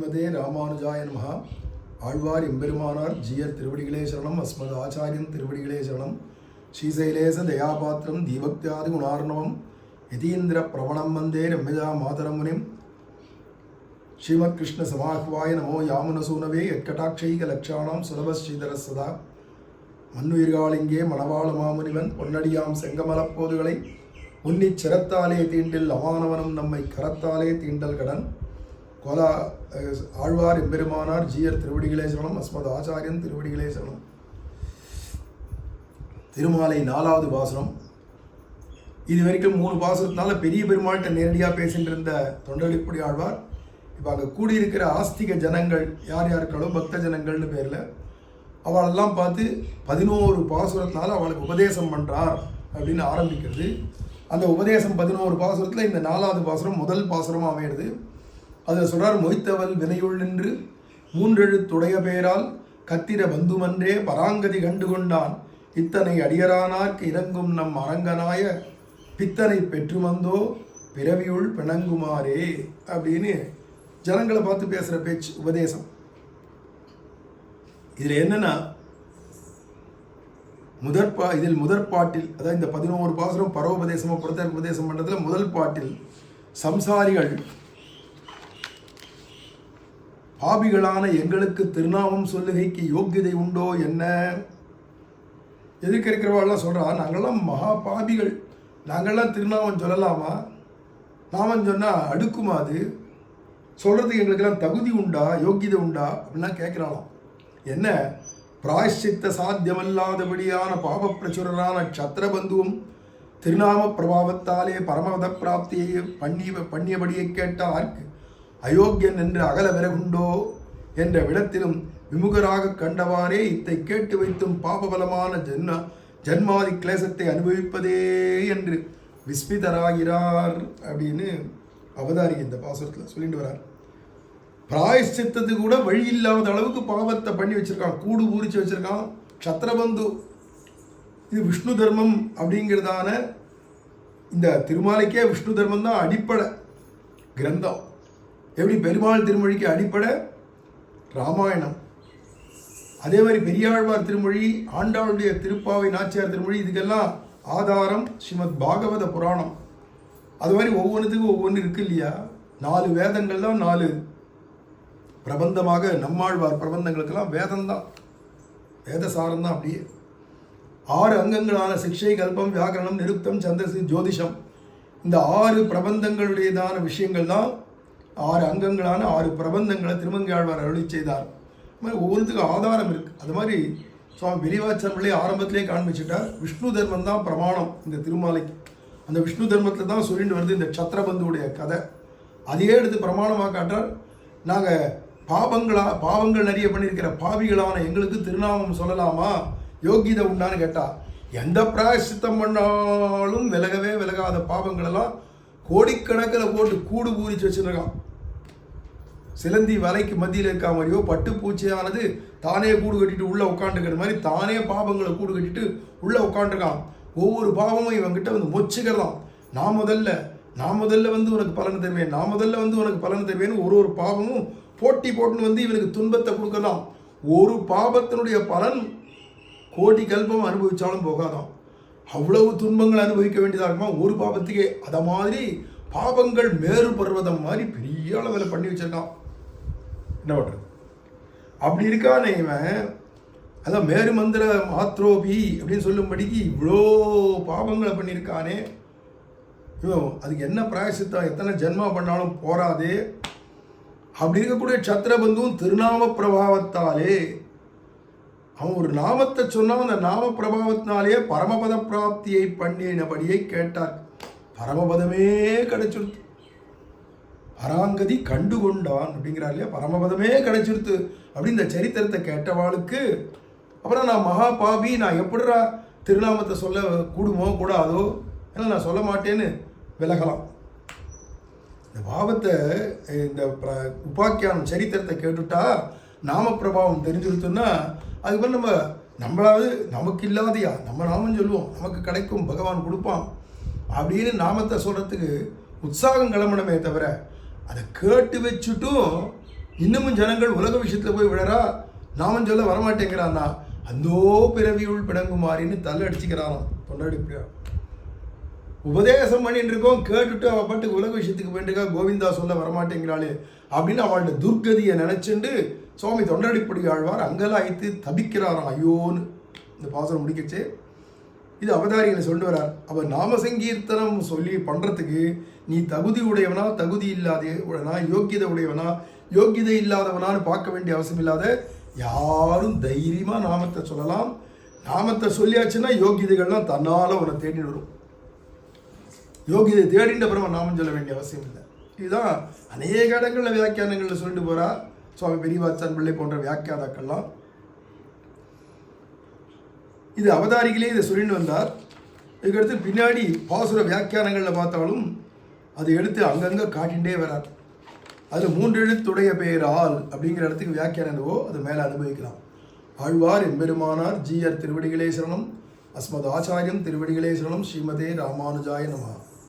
ஸ்ரீமதே ராமானுஜாய நமஹ. ஆழ்வார் எம்பெருமானார் ஜீயர் திருவடிகளே சரணம். அஸ்மத் ஆச்சாரியன் திருவடிகளே சரணம். ஸ்ரீசைலேச தயாபாத்திரம் தீபக்தியாதி குணார்ணவம் யதீந்திர பிரவணம் வந்தே ரம்யஜா மாதரமுனிம். ஸ்ரீமத் கிருஷ்ண சமாஹ்வாய நமோ யாமுனசூனவே எட்கடாட்சைக லக்ஷாணாம் சுலபஸ்ரீதர சதா மண்ணுயிர்காளிங்கே மணவாள மாமுனிவன் பொன்னடியாம் செங்கமலப்போதுகளை உன்னிச் சிரத்தாலே தீண்டில் அவானவனும் நம்மை கரத்தாலே தீண்டல் கடன். கோலா ஆழ்வார் எம்பெருமானார் ஜீயர் திருவடிகளே சரணம். அஸ்மத் ஆச்சாரியன் திருவடிகளே சரணம். திருமாலை 4வது பாசுரம். இது வரைக்கும் 3 பாசுரத்தினால பெரிய பெருமாள்கிட்ட நேரடியாக பேசிட்டு இருந்த தொண்டலிப்புடி ஆழ்வார் இப்போ அங்கே கூடியிருக்கிற ஆஸ்திக ஜனங்கள் யார் யாருக்களோ பக்த ஜனங்கள்னு பேரில் அவளெல்லாம் பார்த்து 11 பாசுரத்தினால அவளுக்கு உபதேசம் பண்ணுறார் அப்படின்னு ஆரம்பிக்கிறது. அந்த உபதேசம் 11 பாசுரத்தில் இந்த 4வது பாசுரம் முதல் பாசுரமாக அமையிறது. அதில் சொல்கிறார், மொய்த்தவல் வினையுள் நின்று 3 எழுத்துடைய பேரால் கத்திர பந்துமன்றே பராங்கதி கண்டுகொண்டான் இத்தனை அடியரானார்க்கு இறங்கும் நம் அரங்கனாய பித்தனை பெற்று வந்தோ பிறவியுள் பிணங்குமாறே அப்படின்னு ஜனங்களை பார்த்து பேசுகிற பேச்சு உபதேசம். இதில் என்னன்னா இதில் முதற் பாட்டில், அதாவது இந்த 11 பாசுரம் பரோபதேசமாக புறத்த உபதேசம் பண்ணுறதுல முதல் பாட்டில் சம்சாரிகள் பாபிகளான எங்களுக்கு திருநாமம் சொல்லுகைக்கு யோக்கியதை உண்டோ என்ன? எதுக்கு இருக்கிறவாள்லாம் சொல்கிறா, நாங்கள்லாம் மகா பாபிகள், நாங்கள்லாம் திருநாமம் சொல்லலாமா? நாமம் சொன்னால் அடுக்குமா? அது சொல்கிறதுக்கு எங்களுக்கெல்லாம் தகுதி உண்டா, யோக்கியதை உண்டா அப்படின்லாம் கேட்குறாளாம். என்ன, பிராயஷ்சித்த சாத்தியமல்லாதபடியான பாப பிரச்சுரரான சத்திரபந்துவும் திருநாம பிரபாவத்தாலே பரமபத பிராப்தியை பண்ணியபடியை கேட்டார்க்கு அயோக்கியன் என்று அகல விறகுண்டோ என்ற விடத்திலும் விமுகராக கண்டவாறே இத்தை கேட்டு வைத்தும் பாபபலமான ஜன்மாதி கிளேசத்தை அனுபவிப்பதே என்று விஸ்மிதராகிறார் அப்படின்னு அவதாரி இந்த பாசுரத்தில் சொல்லிட்டு வரார். பிராயஷ்சித்தத்துக்கு கூட வழி இல்லாத அளவுக்கு பாவத்தை பண்ணி வச்சிருக்கான், கூடு பூரிச்சு வச்சிருக்கான் சத்திரபந்து. இது விஷ்ணு தர்மம் அப்படிங்கிறதான இந்த திருமாலைக்கே விஷ்ணு தர்மம் தான் அடிப்படை கிரந்தம். எப்படி பெருமாள் திருமொழிக்கு அடிப்படை ராமாயணம், அதே மாதிரி பெரியாழ்வார் திருமொழி, ஆண்டாளுடைய திருப்பாவை நாச்சியார் திருமொழி, இதுக்கெல்லாம் ஆதாரம் ஸ்ரீமத் பாகவத புராணம். அது மாதிரி ஒவ்வொன்றுத்துக்கும் ஒவ்வொன்று இருக்கு இல்லையா? 4 வேதங்கள் தான் 4 பிரபந்தமாக. நம்மாழ்வார் பிரபந்தங்களுக்கெல்லாம் வேதம்தான், வேதசாரம் தான். அப்படியே 6 அங்கங்களான சிக்ஷை, கல்பம், வியாக்கரணம், நிருக்தம், சந்தசி, ஜோதிஷம், இந்த 6 பிரபந்தங்களுடையதான விஷயங்கள் தான் 6 அங்கங்களான 6 பிரபந்தங்களை திருமங்கையாழ்வார் அருளி செய்தார். அது மாதிரி ஒவ்வொன்றுத்துக்கும் ஆதாரம் இருக்குது. அது மாதிரி சுவாமி பெரியவாச்சார் பிள்ளை ஆரம்பத்திலே காண்பிச்சுட்டார், விஷ்ணு தர்மம் தான் பிரமாணம் இந்த திருமாலைக்கு. அந்த விஷ்ணு தர்மத்தில் தான் சொல்லிட்டு வருது இந்த சத்திரபந்துடைய கதை. அதையே எடுத்து பிரமாணமாக காட்டார். நாங்கள் பாவங்கள் நிறைய பண்ணியிருக்கிற பாவிகளான எங்களுக்கு திருநாமம் சொல்லலாமா, யோகிதை உண்டான்னு கேட்டால், எந்த பிராயசித்தம் பண்ணாலும் விலகவே விலகாத பாவங்களெல்லாம் கோடிக்கணக்கில் போட்டு கூடு பூரிச்சு வச்சுருக்கான். சிலந்தி வலைக்கு மத்தியில் இருக்கா மாதிரியோ பட்டுப்பூச்சியானது தானே கூடு கட்டிட்டு உள்ளே உட்காந்துக்கிற மாதிரி தானே பாவங்களை கூடு கட்டிட்டு உள்ளே உட்காந்துருக்கான். ஒவ்வொரு பாவமும் இவங்கிட்ட வந்து மொச்சுக்கலாம். நான் முதல்ல வந்து உனக்கு பலன் தருவேன், நான் முதல்ல வந்து உனக்கு பலன் தருவேன்னு ஒரு பாவமும் போட்டுன்னு வந்து இவனுக்கு துன்பத்தை கொடுக்கலாம். ஒரு பாவத்தினுடைய பலன் கோடி கல்பம் அனுபவித்தாலும் போகாதான், அவ்வளவு துன்பங்கள் அனுபவிக்க வேண்டியதாக இருக்குமா ஒரு பாவத்துக்கே. அதை மாதிரி பாவங்கள் மேறு பர்வதம் மாதிரி பெரிய அளவில் பண்ணி வச்சிருக்கான். என்ன பண்ணுறது? அப்படி இருக்கானே இவன். அதான் மேரு மந்திர மாத்ரோபி அப்படின்னு சொல்லும்படிக்கு இவ்வளோ பாவங்களை பண்ணியிருக்கானே இவன். அதுக்கு என்ன பிராயசித்தம், எத்தனை ஜென்மா பண்ணாலும் போராதே. அப்படி இருக்கக்கூடிய சத்திரபந்துவும் திருநாம பிரபாவத்தாலே, அவன் ஒரு நாமத்தை சொன்னால் அந்த நாம பிரபாவத்தினாலேயே பரமபத பிராப்தியை பண்ணினபடியை கேட்டார். பரமபதமே கிடைச்சிருத்து, பராங்கதி கண்டுகொண்டான் அப்படிங்கிறார் இல்லையா? பரமபதமே கிடைச்சிருத்து அப்படின்னு இந்த சரித்திரத்தை கேட்டவாளுக்கு அப்புறம் நான் மகா பாபி, நான் எப்படிடா திருநாமத்தை சொல்ல கூடுமோ கூடாதோ, ஏன்னா நான் சொல்ல மாட்டேன்னு விலகலாம். இந்த பாவத்தை, இந்த உபாக்கியானம் சரித்திரத்தை கேட்டுட்டா நாம பிரபாவம் தெரிஞ்சுருத்துன்னா அதுக்கப்புறம் நம்மளாவது நமக்கு இல்லாதையா நம்ம நாமம் சொல்லுவோம், நமக்கு கிடைக்கும், பகவான் கொடுப்பான் அப்படின்னு நாமத்தை சொல்கிறதுக்கு உற்சாகம் கிளம்பணுமே தவிர அதை கேட்டு வச்சுட்டும் இன்னமும் ஜனங்கள் உலக விஷயத்துல போய் விழறா, நாமம் சொல்ல வரமாட்டேங்கிறான்னா அந்தோ பிறவியுள் பிணங்குமாறின்னு தள்ள அடிச்சுக்கிறாராம் தொண்டடிப்படியா. உபதேசம் பண்ணிட்டு இருக்கோம், கேட்டுட்டு அவள் பாட்டுக்கு உலக விஷயத்துக்கு போயிட்டுருக்கா, கோவிந்தா சொல்ல வரமாட்டேங்கிறாளே அப்படின்னு அவளோட துர்கதியை நினைச்சுண்டு சுவாமி தொண்டடிப்படி ஆழ்வார் அங்கலாய்த்து தபிக்கிறாராம் ஐயோன்னு. இந்த பாசனம் முடிக்கச்சு இது அவதாரிகளை சொல்லிட்டு வரார். அவன் நாம சங்கீர்த்தனம் சொல்லி பண்றதுக்கு நீ தகுதி உடையவனா தகுதி இல்லாதவனா, யோக்கியதை உடையவனா யோக்கியதை இல்லாதவனான்னு பார்க்க வேண்டிய அவசியம் இல்லாத யாரும் தைரியமா நாமத்தை சொல்லலாம். நாமத்தை சொல்லியாச்சுன்னா யோகியதைகள்லாம் தன்னால உன்னை தேடி வரும். யோகியதை தேடின்ற அப்புறம் நாமம் சொல்ல வேண்டிய அவசியம் இல்லை. இதுதான் அநேக இடங்களில் வியாக்கியானங்களில் சொல்லிட்டு போறா சுவாமி பெரியவாச்சான் பிள்ளை போன்ற வியாக்கியாதாக்கள்லாம். இது அவதாரிகளே இதை சொல்லிட்டு வந்தார். இதுக்கடுத்து பின்னாடி பாசுர வியாக்கியானங்களில் பார்த்தாலும் அது எடுத்து அங்கங்கே காட்டிகிட்டே வரார். அது 3 எழுத்துடைய பெயரால் அப்படிங்கிற இடத்துக்கு வியாக்கியானம் என்னவோ அது மேலே அனுபவிக்கலாம். ஆழ்வார் எம்பெருமானார் ஜீயர் திருவடிகளே சரணம். அஸ்மத் ஆச்சாரியம் திருவடிகளே சரணம். ஸ்ரீமதே ராமானுஜாய நமஹ.